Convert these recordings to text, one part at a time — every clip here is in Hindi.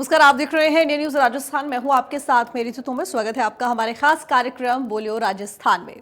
नमस्कार, आप देख रहे हैं इंडिया न्यूज राजस्थान। मैं हूं आपके साथ मेरी तोमर। स्वागत है आपका हमारे खास कार्यक्रम बोलियो राजस्थान में।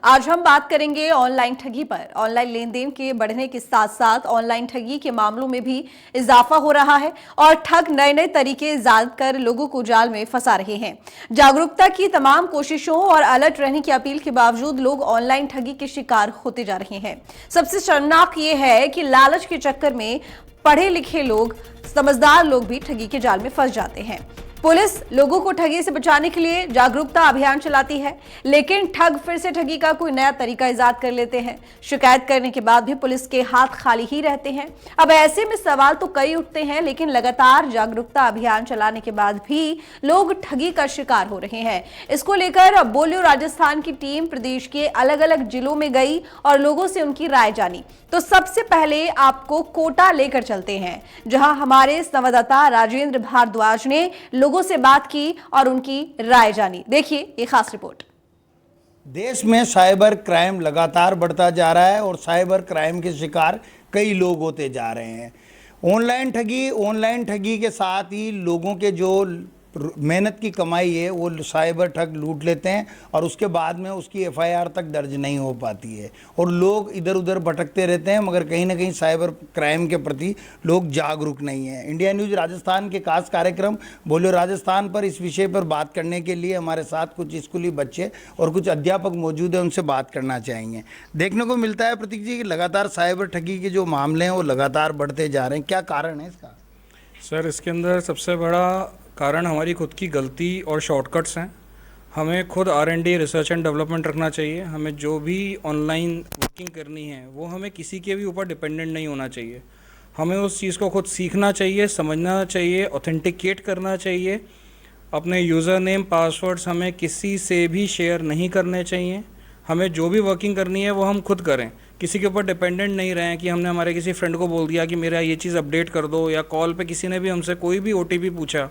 आज हम बात करेंगे ऑनलाइन ठगी पर। ऑनलाइन लेन देन के बढ़ने के साथ साथ ऑनलाइन ठगी के मामलों में भी इजाफा हो रहा है और ठग नए नए तरीके ईजाद कर लोगों को जाल में फंसा रहे हैं। जागरूकता की तमाम कोशिशों और अलर्ट रहने की अपील के बावजूद लोग ऑनलाइन ठगी के शिकार होते जा रहे हैं। सबसे शर्मनाक ये है कि लालच के चक्कर में पढ़े लिखे लोग, समझदार लोग भी ठगी के जाल में फंस जाते हैं। पुलिस लोगों को ठगी से बचाने के लिए जागरूकता अभियान चलाती है, लेकिन ठग फिर से ठगी का कोई नया तरीका इजाद कर लेते हैं। शिकायत करने के बाद भी पुलिस के हाथ खाली ही रहते हैं। अब ऐसे में सवाल तो कई उठते हैं, लेकिन लगातार जागरूकता अभियान चलाने के बाद भी लोग ठगी का शिकार हो रहे हैं। इसको लेकर बोलियो राजस्थान की टीम प्रदेश के अलग अलग जिलों में गई और लोगों से उनकी राय जानी। तो सबसे पहले आपको कोटा लेकर चलते हैं, जहां हमारे संवाददाता राजेंद्र भारद्वाज ने लोगों से बात की और उनकी राय जानी। देखिए ये खास रिपोर्ट। देश में साइबर क्राइम लगातार बढ़ता जा रहा है और साइबर क्राइम के शिकार कई लोग होते जा रहे हैं। ऑनलाइन ठगी के साथ ही लोगों के जो मेहनत की कमाई है वो साइबर ठग लूट लेते हैं और उसके बाद में उसकी एफआईआर तक दर्ज नहीं हो पाती है और लोग इधर उधर भटकते रहते हैं, मगर कहीं ना कहीं साइबर क्राइम के प्रति लोग जागरूक नहीं हैं। इंडिया न्यूज राजस्थान के खास कार्यक्रम बोलियो राजस्थान पर इस विषय पर बात करने के लिए हमारे साथ कुछ स्कूली बच्चे और कुछ अध्यापक मौजूद हैं, उनसे बात करना चाहेंगे। देखने को मिलता है प्रतीक जी कि लगातार साइबर ठगी के जो मामले हैं वो लगातार बढ़ते जा रहे हैं, क्या कारण है इसका? सर, इसके अंदर सबसे बड़ा कारण हमारी खुद की गलती और शॉर्टकट्स हैं। हमें खुद R&D रिसर्च एंड डेवलपमेंट रखना चाहिए। हमें जो भी ऑनलाइन वर्किंग करनी है वो हमें किसी के भी ऊपर डिपेंडेंट नहीं होना चाहिए। हमें उस चीज़ को खुद सीखना चाहिए, समझना चाहिए, ऑथेंटिकेट करना चाहिए। अपने यूज़र नेम पासवर्ड्स हमें किसी से भी शेयर नहीं करने चाहिए। हमें जो भी वर्किंग करनी है वो हम खुद करें, किसी के ऊपर डिपेंडेंट नहीं रहें कि हमने हमारे किसी फ्रेंड को बोल दिया कि मेरा ये चीज़ अपडेट कर दो, या कॉल पे किसी ने भी हमसे कोई भी OTP पूछा,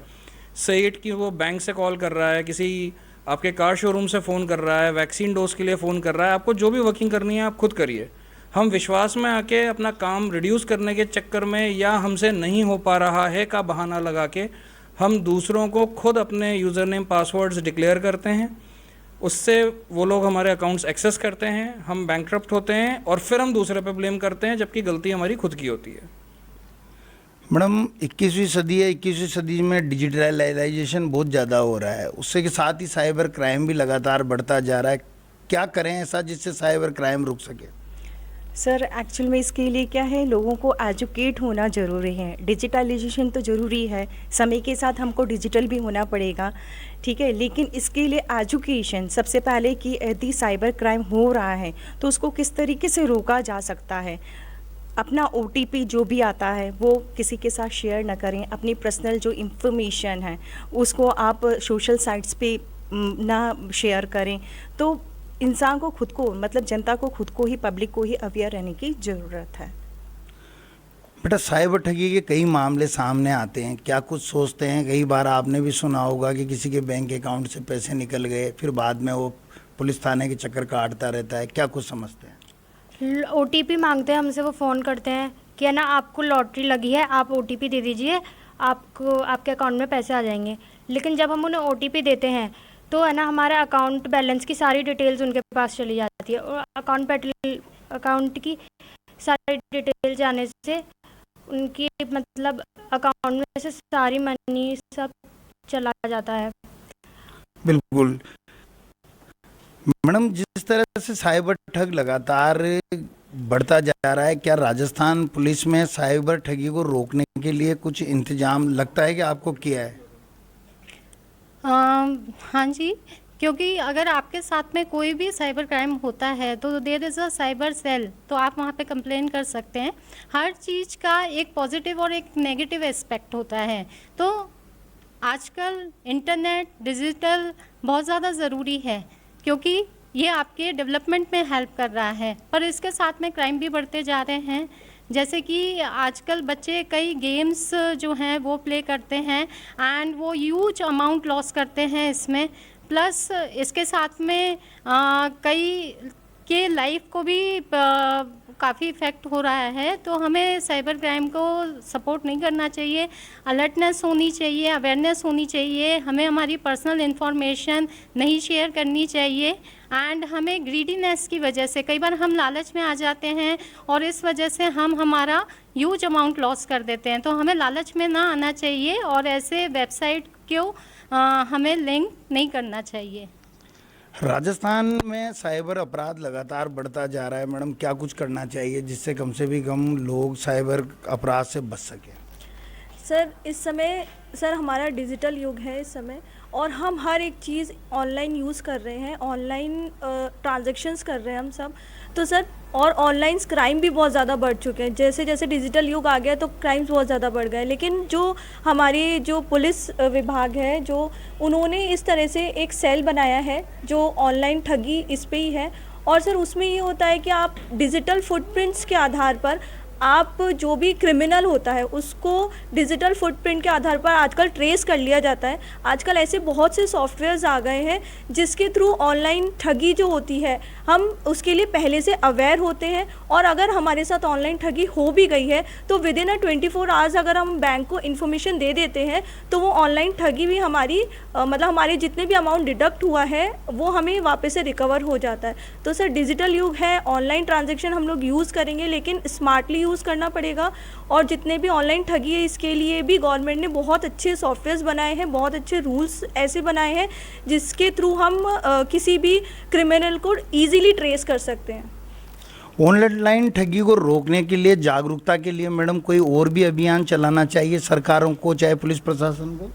सेट कि वो बैंक से कॉल कर रहा है, किसी आपके कार शोरूम से फ़ोन कर रहा है, वैक्सीन डोज के लिए फ़ोन कर रहा है, आपको जो भी वर्किंग करनी है आप खुद करिए। हम विश्वास में आके अपना काम रिड्यूस करने के चक्कर में या हमसे नहीं हो पा रहा है का बहाना लगा के हम दूसरों को खुद अपने यूज़र नेम पासवर्ड्स डिक्लेयर करते हैं। उससे वो लोग हमारे अकाउंट्स एक्सेस करते हैं, हम बैंकक्रप्ट होते हैं और फिर हम दूसरे पे ब्लेम करते हैं, जबकि गलती हमारी खुद की होती है। मैडम, 21वीं सदी है। 21वीं सदी में डिजिटलाइजेशन बहुत ज़्यादा हो रहा है, उससे के साथ ही साइबर क्राइम भी लगातार बढ़ता जा रहा है। क्या करें ऐसा जिससे साइबर क्राइम रुक सके? सर, एक्चुअल में इसके लिए क्या है, लोगों को एजुकेट होना ज़रूरी है। डिजिटलाइजेशन तो ज़रूरी है, समय के साथ हमको डिजिटल भी होना पड़ेगा, ठीक है, लेकिन इसके लिए एजुकेशन सबसे पहले कि यदि साइबर क्राइम हो रहा है तो उसको किस तरीके से रोका जा सकता है। अपना OTP जो भी आता है वो किसी के साथ शेयर ना करें। अपनी पर्सनल जो इंफॉर्मेशन है उसको आप सोशल साइट्स पे ना शेयर करें। तो इंसान को खुद को, मतलब जनता को खुद को ही, पब्लिक को ही अवेयर रहने की ज़रूरत है। बेटा, साइबर ठगी के कई मामले सामने आते हैं, क्या कुछ सोचते हैं? कई बार आपने भी सुना होगा कि किसी के बैंक अकाउंट से पैसे निकल गए, फिर बाद में वो पुलिस थाने के चक्कर काटता रहता है, क्या कुछ समझते हैं? OTP मांगते हैं हमसे, वो फ़ोन करते हैं कि है ना आपको लॉटरी लगी है, आप OTP दे दीजिए, आपको आपके अकाउंट में पैसे आ जाएंगे। लेकिन जब हम उन्हें OTP देते हैं तो है ना हमारे अकाउंट बैलेंस की सारी डिटेल्स उनके पास चली जाती है और अकाउंट की सारी डिटेल जाने से उनकी मतलब अकाउंट में से सारी मनी सब चला जाता है। बिल्कुल मैडम, जिस तरह से साइबर ठग लगातार बढ़ता जा रहा है, क्या राजस्थान पुलिस में साइबर ठगी को रोकने के लिए कुछ इंतजाम लगता है कि आपको किया है? हाँ जी, क्योंकि अगर आपके साथ में कोई भी साइबर क्राइम होता है तो there is a cyber cell, तो आप वहाँ पे कंप्लेन कर सकते हैं। हर चीज़ का एक पॉजिटिव और एक नेगेटिव एस्पेक्ट होता है। तो आजकल इंटरनेट डिजिटल बहुत ज़्यादा ज़रूरी है क्योंकि ये आपके डेवलपमेंट में हेल्प कर रहा है, पर इसके साथ में क्राइम भी बढ़ते जा रहे हैं। जैसे कि आजकल बच्चे कई गेम्स जो हैं वो प्ले करते हैं एंड वो ह्यूज अमाउंट लॉस करते हैं इसमें। प्लस इसके साथ में कई के लाइफ को भी काफ़ी इफ़ेक्ट हो रहा है। तो हमें साइबर क्राइम को सपोर्ट नहीं करना चाहिए, अलर्टनेस होनी चाहिए, अवेयरनेस होनी चाहिए, हमें हमारी पर्सनल इन्फॉर्मेशन नहीं शेयर करनी चाहिए। एंड हमें ग्रीडीनेस की वजह से कई बार हम लालच में आ जाते हैं और इस वजह से हम हमारा ह्यूज अमाउंट लॉस कर देते हैं। तो हमें लालच में ना आना चाहिए और ऐसे वेबसाइट को हमें लिंक नहीं करना चाहिए। राजस्थान में साइबर अपराध लगातार बढ़ता जा रहा है मैडम, क्या कुछ करना चाहिए जिससे कम से भी कम लोग साइबर अपराध से बच सकें? सर इस समय हमारा डिजिटल युग है इस समय, और हम हर एक चीज़ ऑनलाइन यूज़ कर रहे हैं, ऑनलाइन ट्रांजैक्शंस कर रहे हैं हम सब। तो सर और ऑनलाइन क्राइम भी बहुत ज़्यादा बढ़ चुके हैं। जैसे जैसे डिजिटल युग आ गया तो क्राइम्स बहुत ज़्यादा बढ़ गए। लेकिन जो हमारी जो पुलिस विभाग है, जो उन्होंने इस तरह से एक सेल बनाया है जो ऑनलाइन ठगी इस पे ही है। और सर उसमें ये होता है कि आप डिजिटल फुटप्रिंट्स के आधार पर आप जो भी क्रिमिनल होता है उसको डिजिटल फुटप्रिंट के आधार पर आजकल ट्रेस कर लिया जाता है। आजकल ऐसे बहुत से सॉफ्टवेयर्स आ गए हैं जिसके थ्रू ऑनलाइन ठगी जो होती है हम उसके लिए पहले से अवेयर होते हैं, और अगर हमारे साथ ऑनलाइन ठगी हो भी गई है तो विद इन 24 आवर्स अगर हम बैंक को इन्फॉर्मेशन दे देते हैं तो वो ऑनलाइन ठगी भी हमारी मतलब हमारे जितने भी अमाउंट डिडक्ट हुआ है वो हमें वापस से रिकवर हो जाता है। तो सर डिजिटल युग है, ऑनलाइन ट्रांजेक्शन हम लोग यूज़ करेंगे लेकिन स्मार्टली यूज़ करना पड़ेगा। और जितने भी ऑनलाइन ठगी है इसके लिए भी गवर्नमेंट ने बहुत अच्छे सॉफ्टवेयर्स बनाए हैं, बहुत अच्छे रूल्स ऐसे बनाए हैं जिसके थ्रू हम किसी भी क्रिमिनल को ईजिली ट्रेस कर सकते हैं। ऑनलाइन ठगी को रोकने के लिए, जागरूकता के लिए मैडम कोई और भी अभियान चलाना चाहिए सरकारों को, चाहे पुलिस प्रशासन को?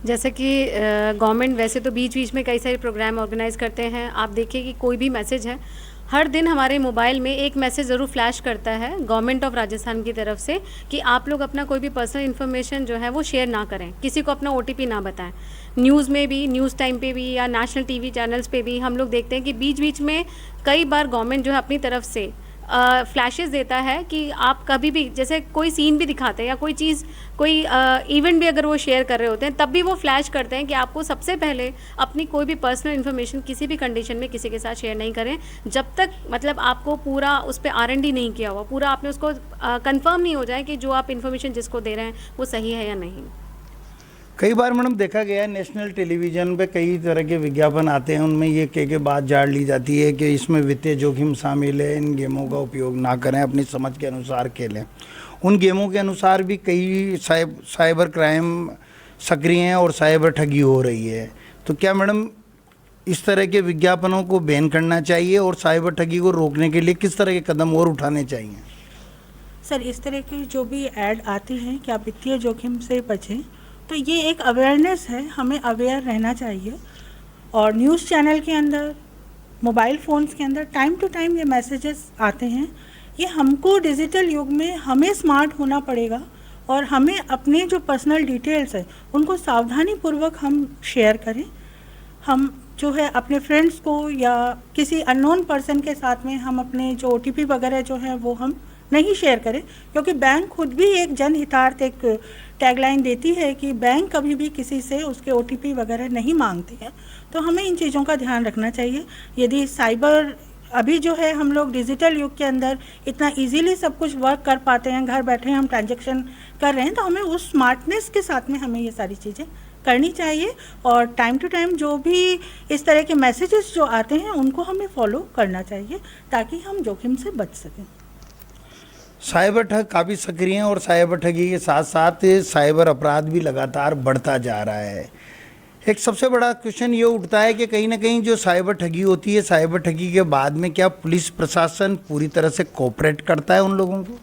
जैसे कि गवर्नमेंट वैसे तो बीच बीच में कई सारे प्रोग्राम ऑर्गेनाइज करते हैं। आप देखिए कि कोई भी मैसेज है, हर दिन हमारे मोबाइल में एक मैसेज ज़रूर फ्लैश करता है गवर्नमेंट ऑफ राजस्थान की तरफ से कि आप लोग अपना कोई भी पर्सनल इन्फॉर्मेशन जो है वो शेयर ना करें, किसी को अपना OTP ना बताएं। न्यूज़ में भी, न्यूज़ टाइम पे भी या नेशनल TV चैनल्स पे भी हम लोग देखते हैं कि बीच बीच में कई बार गवर्नमेंट जो है अपनी तरफ से फ्लैशेस देता है कि आप कभी भी, जैसे कोई सीन भी दिखाते हैं या कोई चीज़, कोई इवेंट भी अगर वो शेयर कर रहे होते हैं तब भी वो फ्लैश करते हैं कि आपको सबसे पहले अपनी कोई भी पर्सनल इन्फॉर्मेशन किसी भी कंडीशन में किसी के साथ शेयर नहीं करें जब तक मतलब आपको पूरा उस पर R&D नहीं किया हुआ, पूरा आपने उसको कंफर्म नहीं हो जाए कि जो आप इन्फॉर्मेशन जिसको दे रहे हैं वो सही है या नहीं। कई बार मैडम देखा गया है नेशनल टेलीविज़न पे कई तरह के विज्ञापन आते हैं, उनमें ये कह के बात झाड़ ली जाती है कि इसमें वित्तीय जोखिम शामिल है, इन गेमों का उपयोग ना करें, अपनी समझ के अनुसार खेलें। उन गेमों के अनुसार भी कई साइबर क्राइम सक्रिय हैं और साइबर ठगी हो रही है। तो क्या मैडम इस तरह के विज्ञापनों को बैन करना चाहिए और साइबर ठगी को रोकने के लिए किस तरह के कदम और उठाने चाहिए? सर इस तरह की जो भी ऐड आती हैं कि आप वित्तीय जोखिम से बचें, तो ये एक अवेयरनेस है, हमें अवेयर रहना चाहिए। और न्यूज़ चैनल के अंदर, मोबाइल फ़ोन्स के अंदर टाइम टू टाइम ये मैसेजेस आते हैं। ये हमको डिजिटल युग में हमें स्मार्ट होना पड़ेगा और हमें अपने जो पर्सनल डिटेल्स है उनको सावधानी पूर्वक हम शेयर करें। हम जो है अपने फ्रेंड्स को या किसी अननोन पर्सन के साथ में हम अपने जो OTP वगैरह जो है वो हम नहीं शेयर करें, क्योंकि बैंक खुद भी एक जनहितार्थ एक टैगलाइन देती है कि बैंक कभी भी किसी से उसके OTP वगैरह नहीं मांगते हैं। तो हमें इन चीज़ों का ध्यान रखना चाहिए। यदि साइबर अभी जो है हम लोग डिजिटल युग के अंदर इतना इजीली सब कुछ वर्क कर पाते हैं, घर बैठे हम ट्रांजैक्शन कर रहे हैं, तो हमें उस स्मार्टनेस के साथ में हमें ये सारी चीज़ें करनी चाहिए। और टाइम टू टाइम जो भी इस तरह के मैसेजेस जो आते हैं उनको हमें फॉलो करना चाहिए ताकि हम जोखिम से बच सकें। साइबर ठग काफ़ी सक्रिय हैं और साइबर ठगी के साथ साथ साइबर अपराध भी लगातार बढ़ता जा रहा है। एक सबसे बड़ा क्वेश्चन ये उठता है कि कहीं ना कहीं जो साइबर ठगी होती है, साइबर ठगी के बाद में क्या पुलिस प्रशासन पूरी तरह से कोऑपरेट करता है उन लोगों को?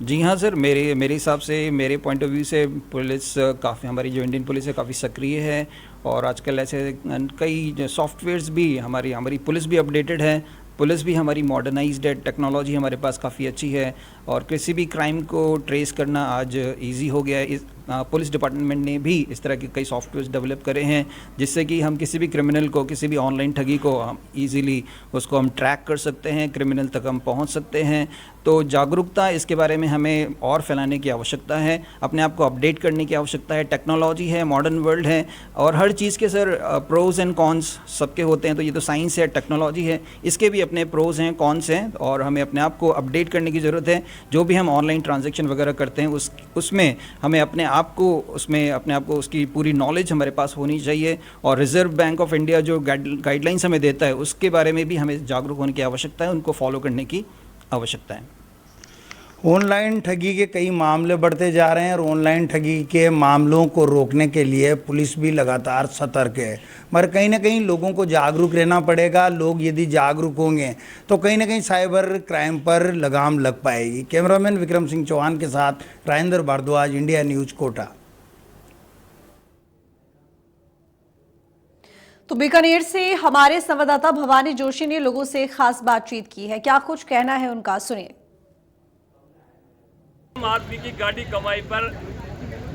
जी हाँ सर, मेरे हिसाब से, मेरे पॉइंट ऑफ व्यू से पुलिस काफ़ी, हमारी जो इंडियन पुलिस है काफ़ी सक्रिय है। और आजकल ऐसे कई सॉफ्टवेयर्स भी, हमारी पुलिस भी अपडेटेड है, पुलिस भी हमारी मॉडर्नाइज्ड है, टेक्नोलॉजी हमारे पास काफ़ी अच्छी है और किसी भी क्राइम को ट्रेस करना आज इजी हो गया है। पुलिस डिपार्टमेंट ने भी इस तरह के कई सॉफ्टवेयर डेवलप करे हैं जिससे कि हम किसी भी क्रिमिनल को, किसी भी ऑनलाइन ठगी को हम ईज़िली उसको हम ट्रैक कर सकते हैं, क्रिमिनल तक हम पहुंच सकते हैं। तो जागरूकता इसके बारे में हमें और फैलाने की आवश्यकता है, अपने आप को अपडेट करने की आवश्यकता है। टेक्नोलॉजी है, मॉडर्न वर्ल्ड है और हर चीज़ के सर प्रोज एंड कॉन्स सबके होते हैं। तो ये तो साइंस है, टेक्नोलॉजी है, इसके भी अपने प्रोज हैं, कॉन्स हैं और हमें अपने आप को अपडेट करने की ज़रूरत है। जो भी हम ऑनलाइन ट्रांजैक्शन वगैरह करते हैं उसमें हमें अपने आप को उसकी पूरी नॉलेज हमारे पास होनी चाहिए। और रिजर्व बैंक ऑफ इंडिया जो गाइडलाइंस हमें देता है उसके बारे में भी हमें जागरूक होने की आवश्यकता है, उनको फॉलो करने की आवश्यकता है। ऑनलाइन ठगी के कई मामले बढ़ते जा रहे हैं और ऑनलाइन ठगी के मामलों को रोकने के लिए पुलिस भी लगातार सतर्क है, मगर कहीं ना कहीं लोगों को जागरूक रहना पड़ेगा। लोग यदि जागरूक होंगे तो कहीं ना कहीं साइबर क्राइम पर लगाम लग पाएगी। कैमरामैन विक्रम सिंह चौहान के साथ राजेंद्र भारद्वाज, इंडिया न्यूज़, कोटा। तो बीकानेर से हमारे संवाददाता भवानी जोशी ने लोगों से खास बातचीत की है, क्या कुछ कहना है उनका, सुनिए। आम आदमी की गाड़ी कमाई पर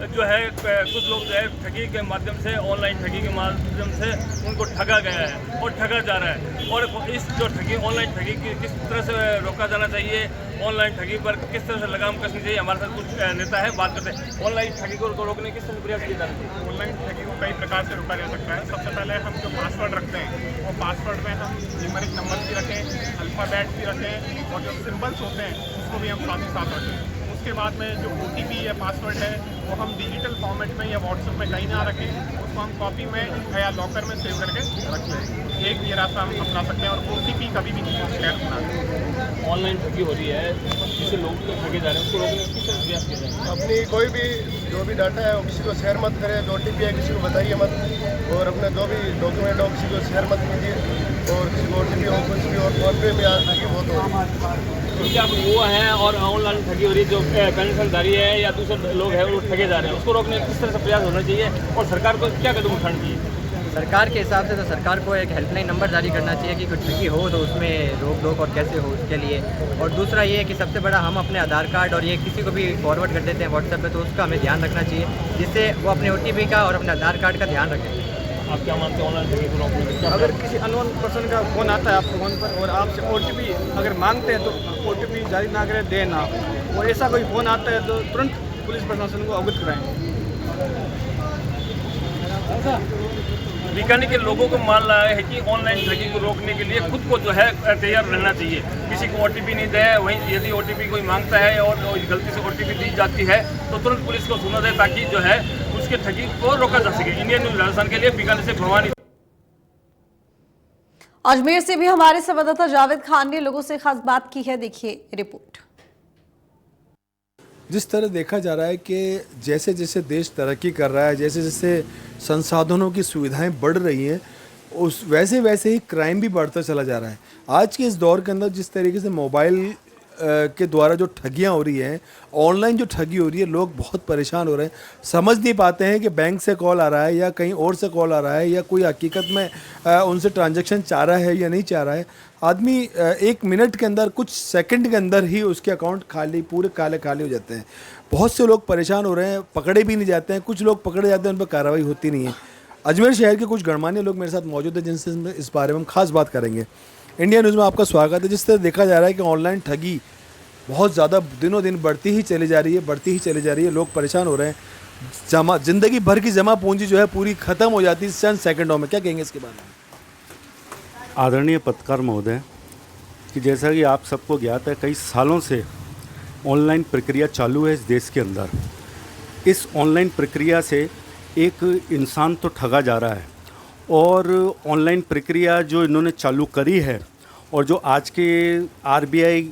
जो है कुछ लोग जो है ठगी के माध्यम से, ऑनलाइन ठगी के माध्यम से उनको ठगा गया है और ठगा जा रहा है। और इस जो ठगी, ऑनलाइन ठगी की किस तरह से रोका जाना चाहिए, ऑनलाइन ठगी पर किस तरह से लगाम कसनी चाहिए, हमारे साथ कुछ नेता है, बात करते हैं। ऑनलाइन ठगी को रोकने किस तरह से प्रयास किया जाना चाहिए? ऑनलाइन ठगी को कई प्रकार से रोका जा सकता है। सबसे पहले हम जो पासवर्ड रखते हैं वो पासवर्ड में हम न्यूमेरिक नंबर भी रखें, अल्फ़ाबेट भी रखें और जो सिंबल्स होते हैं उसको भी हम साथ ही साथ रखें। उसके बाद में जो OTP या पासवर्ड है वो हम डिजिटल फॉर्मेट में या व्हाट्सएप में कहीं ना रखें, उसको हम कॉपी में या लॉकर में सेव करके रख लें। एक ये रास्ता हम अपना सकते हैं और OTP कभी भी नहीं शेयर करना है। ऑनलाइन ठगी हो रही है, जिससे लोग ठगे जा रहे हैं, उसको रोकने किस तरह से प्रयास किया जाए? अपनी कोई भी जो भी डाटा है वो किसी को शेयर मत करें, जो OTP है किसी को बताइए मत, और अपने जो भी डॉक्यूमेंट हो किसी को शेयर मत कीजिए, और किसी को OTP हो कुछ भी। और फोन पे में आज ठगी बहुत हो रही है। क्या वो हैं और ऑनलाइन ठगी हो रही है, जो पेंशनधारी है या दूसरे लोग हैं वो ठगे जा रहे हैं, उसको रोकने किस तरह से प्रयास होना चाहिए और सरकार को क्या कदम उठाना चाहिए? सरकार के हिसाब से तो सरकार को एक हेल्पलाइन नंबर जारी करना चाहिए कि कुछ ठगी हो तो उसमें रोक टोक और कैसे हो उसके लिए। और दूसरा ये है कि सबसे बड़ा हम अपने आधार कार्ड और ये किसी को भी फॉरवर्ड कर देते हैं व्हाट्सएप पे, तो उसका हमें ध्यान रखना चाहिए जिससे वो अपने OTP का और अपने आधार कार्ड का ध्यान रखें। आप क्या मानते हैं ऑनलाइन ठगी को रोकने? अगर किसी अननोन पर्सन का फ़ोन आता है आपके फ़ोन पर और आपसे OTP अगर मांगते हैं तो OTP जारी ना करें, दें ना। और ऐसा कोई फ़ोन आता है तो तुरंत पुलिस प्रशासन को अवगत कराएं। बीकानेर के लोगों को मान रहा है कि ऑनलाइन ठगी को रोकने के लिए खुद को जो है तैयार रहना चाहिए। किसी को OTP नहीं दे, वहीं यदि OTP कोई मांगता है और गलती से OTP दी जाती है तो तुरंत पुलिस को सुना जाए ताकि जो है उसके ठगी को रोका जा सके। इंडियन न्यूज़ राजस्थान के लिए बीकानेर से भवानी। अजमेर से भी हमारे संवाददाता जावेद खान ने लोगों से खास बात की है, देखिए रिपोर्ट। जिस तरह देखा जा रहा है कि जैसे जैसे देश तरक्की कर रहा है, जैसे जैसे संसाधनों की सुविधाएं बढ़ रही हैं, उस वैसे वैसे ही क्राइम भी बढ़ता चला जा रहा है। आज के इस दौर के अंदर जिस तरीके से मोबाइल के द्वारा जो ठगियां हो रही हैं, ऑनलाइन जो ठगी हो रही है, लोग बहुत परेशान हो रहे हैं, समझ नहीं पाते हैं कि बैंक से कॉल आ रहा है या कहीं और से कॉल आ रहा है या कोई हकीकत में उनसे ट्रांजैक्शन चाह रहा है या नहीं चाह रहा है। आदमी 1 मिनट के अंदर, कुछ सेकंड के अंदर ही उसके अकाउंट खाली, पूरे काले खाली हो जाते हैं। बहुत से लोग परेशान हो रहे हैं, पकड़े भी नहीं जाते हैं, कुछ लोग पकड़े जाते हैं, उन पर कार्रवाई होती नहीं है। अजमेर शहर के कुछ गणमान्य लोग मेरे साथ मौजूद हैं जिनसे इस बारे में हम खास बात करेंगे। इंडिया न्यूज़ में आपका स्वागत है। जिस तरह देखा जा रहा है कि ऑनलाइन ठगी बहुत ज़्यादा दिनों दिन बढ़ती ही चली जा रही है, लोग परेशान हो रहे हैं। ज़िंदगी भर की जमा पूंजी जो है पूरी ख़त्म हो जाती है चंद सेकंडों में। क्या कहेंगे इसके बारे में? आदरणीय पत्रकार महोदय, कि जैसा कि आप सबको ज्ञात है, कई सालों से ऑनलाइन प्रक्रिया चालू है इस देश के अंदर। इस ऑनलाइन प्रक्रिया से एक इंसान तो ठगा जा रहा है, और ऑनलाइन प्रक्रिया जो इन्होंने चालू करी है और जो आज के RBI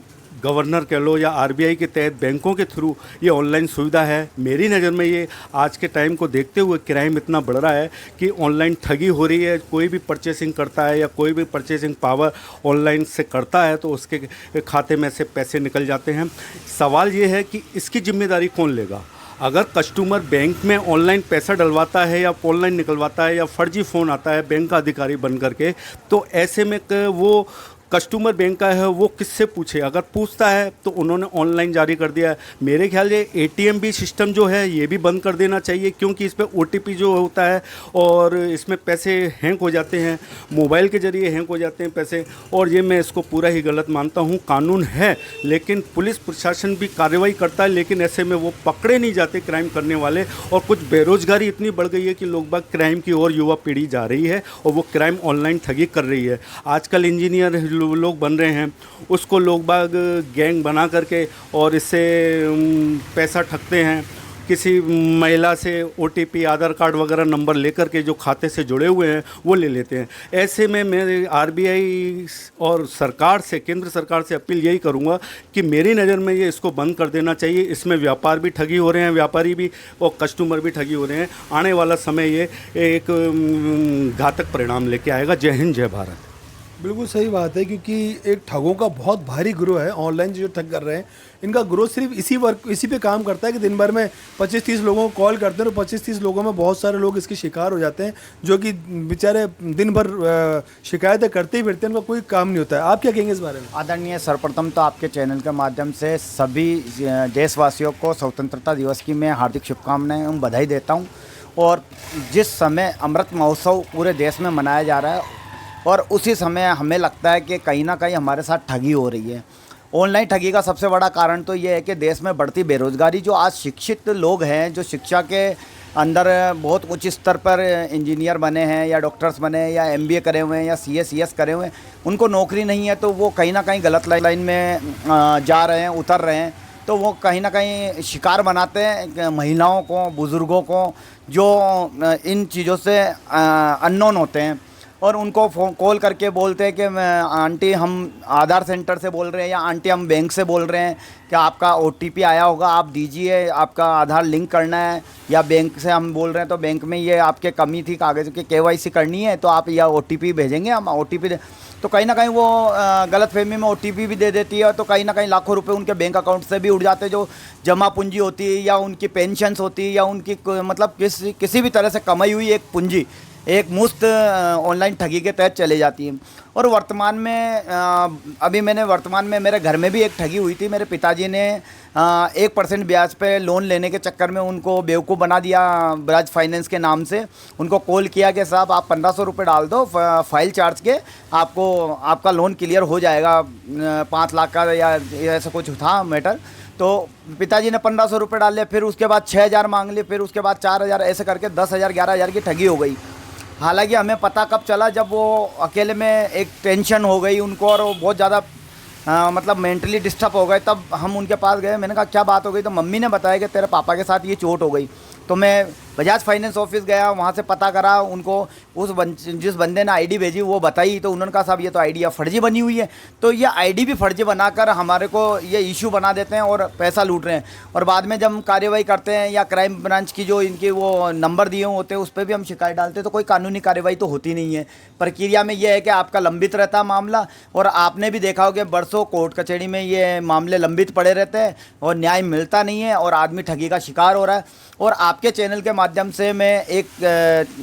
गवर्नर कह लो या RBI के तहत बैंकों के थ्रू ये ऑनलाइन सुविधा है, मेरी नज़र में ये आज के टाइम को देखते हुए क्राइम इतना बढ़ रहा है कि ऑनलाइन ठगी हो रही है। कोई भी परचेसिंग करता है या कोई भी परचेसिंग पावर ऑनलाइन से करता है तो उसके खाते में से पैसे निकल जाते हैं। सवाल ये है कि इसकी जिम्मेदारी कौन लेगा? अगर कस्टमर बैंक में ऑनलाइन पैसा डलवाता है या ऑनलाइन निकलवाता है या फर्जी फ़ोन आता है बैंक का अधिकारी बन करके, तो ऐसे में वो कस्टमर बैंक का है वो किससे पूछे, अगर पूछता है तो उन्होंने ऑनलाइन जारी कर दिया है। मेरे ख्याल से एटीएम भी सिस्टम जो है ये भी बंद कर देना चाहिए, क्योंकि इस पर ओटीपी जो होता है और इसमें पैसे हैंक हो जाते हैं, मोबाइल के ज़रिए हैंक हो जाते हैं पैसे, और ये मैं इसको पूरा ही गलत मानता हूँ। कानून है लेकिन पुलिस प्रशासन भी कार्रवाई करता है, लेकिन ऐसे में वो पकड़े नहीं जाते क्राइम करने वाले, और कुछ बेरोजगारी इतनी बढ़ गई है कि लोग बाग क्राइम की ओर युवा पीढ़ी जा रही है और वो क्राइम ऑनलाइन ठगी कर रही है। आजकल इंजीनियर लोग बन रहे हैं, उसको लोग बाग गैंग बना करके और इससे पैसा ठगते हैं। किसी महिला से ओटीपी, आधार कार्ड वगैरह नंबर लेकर के जो खाते से जुड़े हुए हैं वो ले लेते हैं। ऐसे में मैं आरबीआई और सरकार से, केंद्र सरकार से अपील यही करूंगा कि मेरी नज़र में ये इसको बंद कर देना चाहिए। इसमें व्यापार भी ठगी हो रहे हैं, व्यापारी भी और कस्टमर भी ठगी हो रहे हैं। आने वाला समय ये एक घातक परिणाम लेके आएगा। जय हिंद, जय भारत। बिल्कुल सही बात है, क्योंकि एक ठगों का बहुत भारी ग्रोह है ऑनलाइन जो ठग कर रहे हैं। इनका ग्रोथ सिर्फ इसी पे काम करता है कि दिन भर में 25-30 लोगों को कॉल करते हैं और 25-30 लोगों में बहुत सारे लोग इसके शिकार हो जाते हैं, जो कि बेचारे दिन भर शिकायतें करते ही फिरते हैं, उनका कोई काम नहीं होता है। आप क्या कहेंगे इस बारे में? आदरणीय, सर्वप्रथम तो आपके चैनल के माध्यम से सभी देशवासियों को स्वतंत्रता दिवस की मैं हार्दिक शुभकामनाएं एवं बधाई देता हूँ। और जिस समय अमृत महोत्सव पूरे देश में मनाया जा रहा है और उसी समय हमें लगता है कि कहीं ना कहीं हमारे साथ ठगी हो रही है। ऑनलाइन ठगी का सबसे बड़ा कारण तो ये है कि देश में बढ़ती बेरोज़गारी, जो आज शिक्षित लोग हैं, जो शिक्षा के अंदर बहुत उच्च स्तर पर इंजीनियर बने हैं या डॉक्टर्स बने हैं या MBA करे हुए हैं या CS करे हुए हैं, उनको नौकरी नहीं है, तो वो कहीं ना कहीं गलत लाइन में जा रहे हैं, उतर रहे हैं। तो वो कहीं ना कहीं शिकार बनाते हैं महिलाओं को, बुज़ुर्गों को, जो इन चीज़ों से अननोन होते हैं, और उनको फ़ोन कॉल करके बोलते हैं कि आंटी हम आधार सेंटर से बोल रहे हैं या आंटी हम बैंक से बोल रहे हैं कि आपका OTP आया होगा, आप दीजिए, आपका आधार लिंक करना है, या बैंक से हम बोल रहे हैं तो बैंक में ये आपके कमी थी, कागज़ की KYC करनी है, तो आप या OTP भेजेंगे, हम OTP तो कहीं ना कहीं वो गलतफहमी में OTP भी दे देती है, तो कहीं ना कहीं लाखों रुपए उनके बैंक अकाउंट से भी उड़ जाते हैं, जो जमा पूंजी होती है या उनकी पेंशन्स होती है या उनकी मतलब किसी भी तरह से कमाई हुई एक पूंजी एक मुफ्त ऑनलाइन ठगी के तहत चले जाती है। और वर्तमान में वर्तमान में मेरे घर में भी एक ठगी हुई थी। मेरे पिताजी ने 1% ब्याज पे लोन लेने के चक्कर में उनको बेवकूफ़ बना दिया। बजाज फाइनेंस के नाम से उनको कॉल किया कि साहब आप 1500 रुपये डाल दो फाइल चार्ज के, आपका लोन क्लियर हो जाएगा, 5 लाख का या ऐसा कुछ था मैटर। तो पिताजी ने 1500 रुपये डाल लिया, फिर उसके बाद 6000 मांग लिए, फिर उसके बाद 4000, ऐसे करके 10,000 11,000 की ठगी हो गई। हालांकि हमें पता कब चला, जब वो अकेले में एक टेंशन हो गई उनको और वो बहुत ज़्यादा मतलब मेंटली डिस्टर्ब हो गए। तब हम उनके पास गए, मैंने कहा क्या बात हो गई, तो मम्मी ने बताया कि तेरे पापा के साथ ये चोट हो गई। तो मैं बजाज फाइनेंस ऑफिस गया, वहाँ से पता करा, उनको जिस बंदे ने आईडी भेजी वो बताई, तो उन्होंने कहा साहब ये तो आईडी फर्जी बनी हुई है। तो ये आईडी भी फर्जी बनाकर हमारे को ये इशू बना देते हैं और पैसा लूट रहे हैं। और बाद में जब हम कार्रवाई करते हैं या क्राइम ब्रांच की जो इनके वो नंबर दिए होते हैं उस पर भी हम शिकायत डालते हैं, तो कोई कानूनी कार्रवाई तो होती नहीं है। प्रक्रिया में ये है कि आपका लंबित रहता मामला, और आपने भी देखा होगा बरसों कोर्ट कचहरी में ये मामले लंबित पड़े रहते हैं और न्याय मिलता नहीं है और आदमी ठगी का शिकार हो रहा है। और आपके चैनल के माध्यम से मैं एक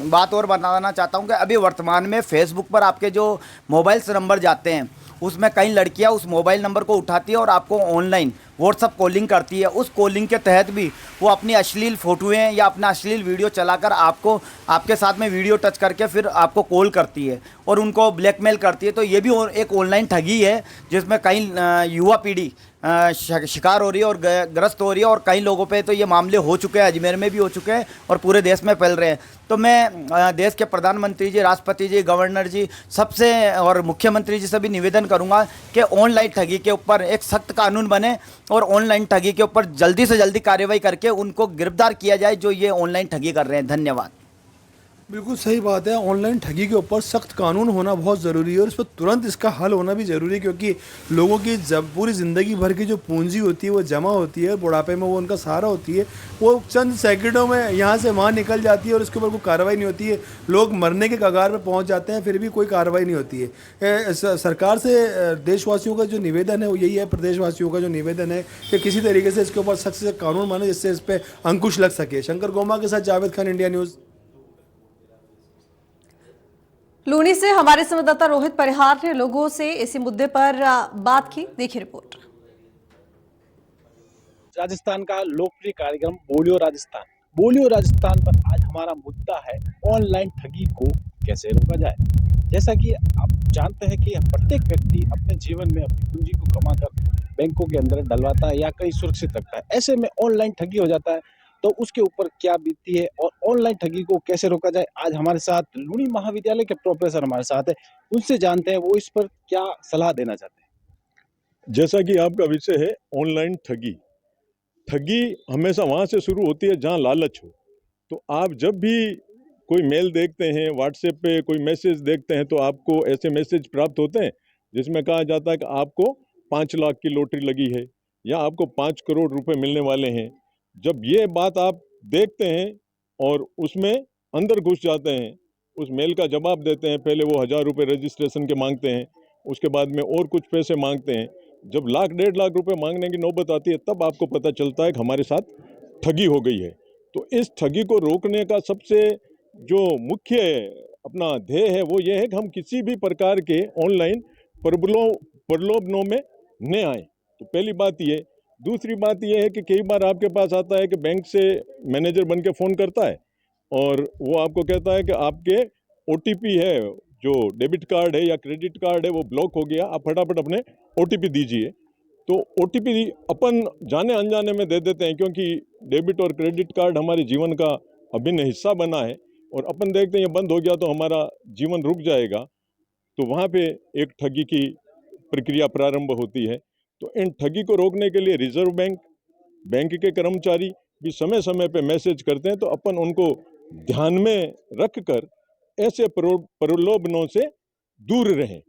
बात और बताना चाहता हूं कि अभी वर्तमान में फेसबुक पर आपके जो मोबाइल से नंबर जाते हैं उसमें कई लड़कियां उस मोबाइल नंबर को उठाती है और आपको ऑनलाइन व्हाट्सअप कॉलिंग करती है। उस कॉलिंग के तहत भी वो अपनी अश्लील फ़ोटोएँ या अपना अश्लील वीडियो चलाकर आपको आपके साथ में वीडियो टच करके फिर आपको कॉल करती है और उनको ब्लैकमेल करती है। तो ये भी एक ऑनलाइन ठगी है जिसमें कई युवा पीढ़ी शिकार हो रही है और ग्रस्त हो रही है। और कई लोगों पे तो ये मामले हो चुके हैं, अजमेर में भी हो चुके हैं और पूरे देश में फैल रहे हैं। तो मैं देश के प्रधानमंत्री जी, राष्ट्रपति जी, गवर्नर जी सबसे और मुख्यमंत्री जी से भी निवेदन करूंगा कि ऑनलाइन ठगी के ऊपर एक सख्त कानून बने और ऑनलाइन ठगी के ऊपर जल्दी से जल्दी कार्रवाई करके उनको गिरफ्तार किया जाए जो ये ऑनलाइन ठगी कर रहे हैं। धन्यवाद। बिल्कुल सही बात है, ऑनलाइन ठगी के ऊपर सख्त कानून होना बहुत ज़रूरी है और इस पर तुरंत इसका हल होना भी ज़रूरी है, क्योंकि लोगों की जब पूरी ज़िंदगी भर की जो पूंजी होती है वो जमा होती है, बुढ़ापे में वो उनका सहारा होती है, वो चंद सेकंडों में यहाँ से वहाँ निकल जाती है और इसके ऊपर कोई कार्रवाई नहीं होती है। लोग मरने के कगार पर पहुँच जाते हैं, फिर भी कोई कार्रवाई नहीं होती है। सरकार से देशवासियों का जो निवेदन है वो यही है, प्रदेशवासियों का जो निवेदन है कि किसी तरीके से इसके ऊपर सख्त से कानून बने जिससे इस पर अंकुश लग सके। शंकर गोमा के साथ जावेद खान, इंडिया न्यूज़। लूनी से हमारे संवाददाता रोहित परिहार ने लोगों से इसी मुद्दे पर बात की। देखिए रिपोर्ट। राजस्थान का लोकप्रिय कार्यक्रम बोलियो राजस्थान। बोलियो राजस्थान पर आज हमारा मुद्दा है ऑनलाइन ठगी को कैसे रोका जाए। जैसा कि आप जानते हैं कि प्रत्येक व्यक्ति अपने जीवन में अपनी पूंजी को कमाकर बैंकों के अंदर डलवाता है या कहीं सुरक्षित रखता है। ऐसे में ऑनलाइन ठगी हो जाता है तो उसके ऊपर क्या बीतती है और ऑनलाइन ठगी को कैसे रोका जाए, आज हमारे साथ लूनी महाविद्यालय के प्रोफेसर हमारे साथ है। उनसे जानते हैं वो इस पर क्या सलाह देना चाहते हैं। जैसा कि आपका विषय है ऑनलाइन ठगी, ठगी हमेशा वहाँ से शुरू होती है जहाँ लालच हो। तो आप जब भी कोई मेल देखते हैं, व्हाट्सएप पे कोई मैसेज देखते हैं, तो आपको ऐसे मैसेज प्राप्त होते हैं जिसमें कहा जाता है कि आपको 5 लाख की लॉटरी लगी है या आपको 5 करोड़ रुपए मिलने वाले हैं। जब ये बात आप देखते हैं और उसमें अंदर घुस जाते हैं, उस मेल का जवाब देते हैं, पहले वो 1000 रुपये रजिस्ट्रेशन के मांगते हैं, उसके बाद में और कुछ पैसे मांगते हैं। जब लाख 1.5 लाख रुपए मांगने की नौबत आती है तब आपको पता चलता है कि हमारे साथ ठगी हो गई है। तो इस ठगी को रोकने का सबसे जो मुख्य अपना ध्येय है वो ये है कि हम किसी भी प्रकार के ऑनलाइन प्रलोभनों में न आए। तो पहली बात ये। दूसरी बात ये है कि कई बार आपके पास आता है कि बैंक से मैनेजर बन के फ़ोन करता है और वो आपको कहता है कि आपके OTP है, जो डेबिट कार्ड है या क्रेडिट कार्ड है वो ब्लॉक हो गया, आप फटाफट अपने OTP दीजिए। तो OTP अपन जाने अनजाने में दे देते हैं क्योंकि डेबिट और क्रेडिट कार्ड हमारे जीवन का अभिन्न हिस्सा बना है और अपन देखते हैं ये बंद हो गया तो हमारा जीवन रुक जाएगा। तो वहाँ पे एक ठगी की प्रक्रिया प्रारंभ होती है। तो इन ठगी को रोकने के लिए रिजर्व बैंक के कर्मचारी भी समय समय पे मैसेज करते हैं, तो अपन उनको ध्यान में रखकर ऐसे प्रलोभनों से दूर रहें।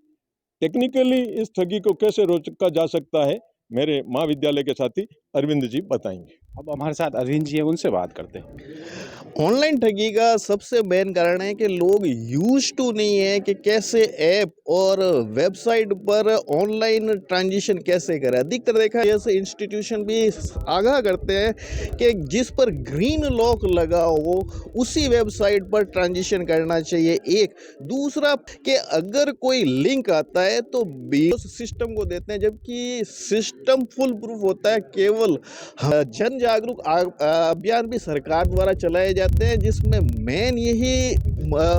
टेक्निकली इस ठगी को कैसे रोका जा सकता है, मेरे महाविद्यालय के साथी अरविंद जी बताएंगे। अब हमारे साथ अरविंद जी हैं, उनसे बात करते हैं। ऑनलाइन ठगी का सबसे मेन कारण है कि लोग यूज टू नहीं है कि कैसे ऐप और वेबसाइट पर ऑनलाइन ट्रांजिशन कैसे करें। अधिकतर देखा है जैसे इंस्टीट्यूशन भी आगाह करते हैं कि जिस पर ग्रीन लॉक लगा हो उसी वेबसाइट पर ट्रांजिशन करना चाहिए। एक दूसरा कि अगर कोई लिंक आता है तो सिस्टम को देते हैं, जबकि सिस्टम फुल प्रूफ होता है। केवल जन जागरूक अभियान भी सरकार द्वारा चलाए जाते हैं जिसमें मेन यही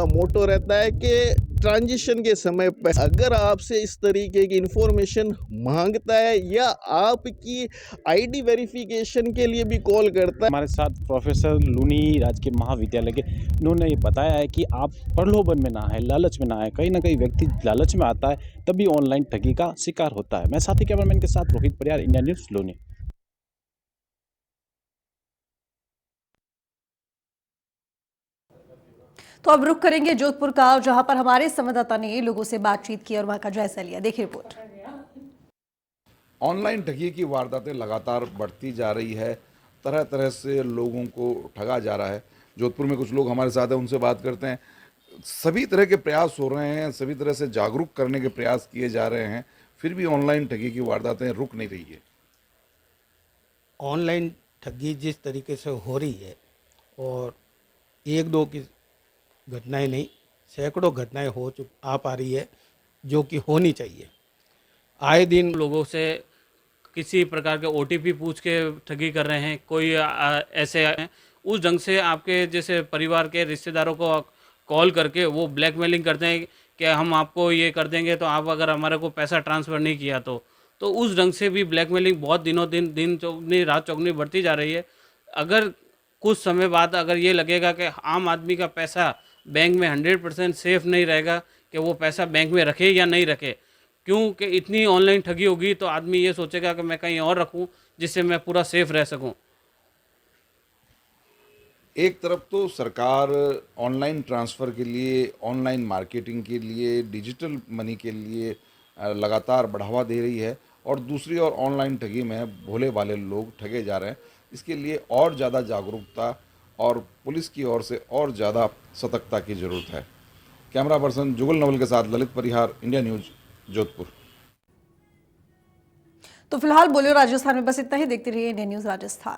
मोटो रहता है कि ट्रांजिशन के समय पर अगर आपसे इस तरीके की इंफॉर्मेशन मांगता है या आपकी ID वेरिफिकेशन के लिए भी कॉल करता है। हमारे साथ प्रोफेसर लूनी राजकीय महाविद्यालय के, उन्होंने ये बताया है कि आप प्रलोभन में ना है, लालच में ना है। कहीं ना कहीं व्यक्ति लालच में आता है तभी ऑनलाइन ठगी का शिकार होता है। मैं साथी कैमरामैन के साथ रोहित परिहार, इंडिया न्यूज़ लूनी। तो अब रुख करेंगे जोधपुर का, जहां पर हमारे संवाददाता ने लोगों से बातचीत की और वहां का जायजा लिया। देखिए रिपोर्ट। ऑनलाइन ठगी की वारदातें लगातार बढ़ती जा रही है, तरह तरह से लोगों को ठगा जा रहा है। जोधपुर में कुछ लोग हमारे साथ हैं, उनसे बात करते हैं। सभी तरह के प्रयास हो रहे हैं, सभी तरह से जागरूक करने के प्रयास किए जा रहे हैं, फिर भी ऑनलाइन ठगी की वारदातें रुक नहीं रही है। ऑनलाइन ठगी जिस तरीके से हो रही है, और 1-2 की घटनाएं नहीं, सैकड़ों घटनाएं आ पा रही है जो कि होनी चाहिए। आए दिन लोगों से किसी प्रकार के OTP पूछ के ठगी कर रहे हैं। कोई ऐसे उस ढंग से आपके जैसे परिवार के रिश्तेदारों को कॉल करके वो ब्लैकमेलिंग करते हैं कि हम आपको ये कर देंगे तो आप अगर हमारे को पैसा ट्रांसफ़र नहीं किया तो उस ढंग से भी ब्लैकमेलिंग बहुत दिन चौगनी रात चौगनी बढ़ती जा रही है। अगर कुछ समय बाद अगर ये लगेगा कि आम आदमी का पैसा बैंक में 100% सेफ़ नहीं रहेगा कि वो पैसा बैंक में रखे या नहीं रखे, क्योंकि इतनी ऑनलाइन ठगी होगी तो आदमी ये सोचेगा कि मैं कहीं और रखूं जिससे मैं पूरा सेफ रह सकूं। एक तरफ तो सरकार ऑनलाइन ट्रांसफ़र के लिए, ऑनलाइन मार्केटिंग के लिए, डिजिटल मनी के लिए लगातार बढ़ावा दे रही है, और दूसरी ओर ऑनलाइन ठगी में भोले भाले लोग ठगे जा रहे हैं। इसके लिए और ज़्यादा जागरूकता और पुलिस की ओर से और ज़्यादा सतर्कता की ज़रूरत है। कैमरा पर्सन जुगल नवल के साथ ललित परिहार, इंडिया न्यूज़, जोधपुर। तो फिलहाल बोलियो राजस्थान में बस इतना ही। देखते रहिए इंडिया न्यूज़ राजस्थान।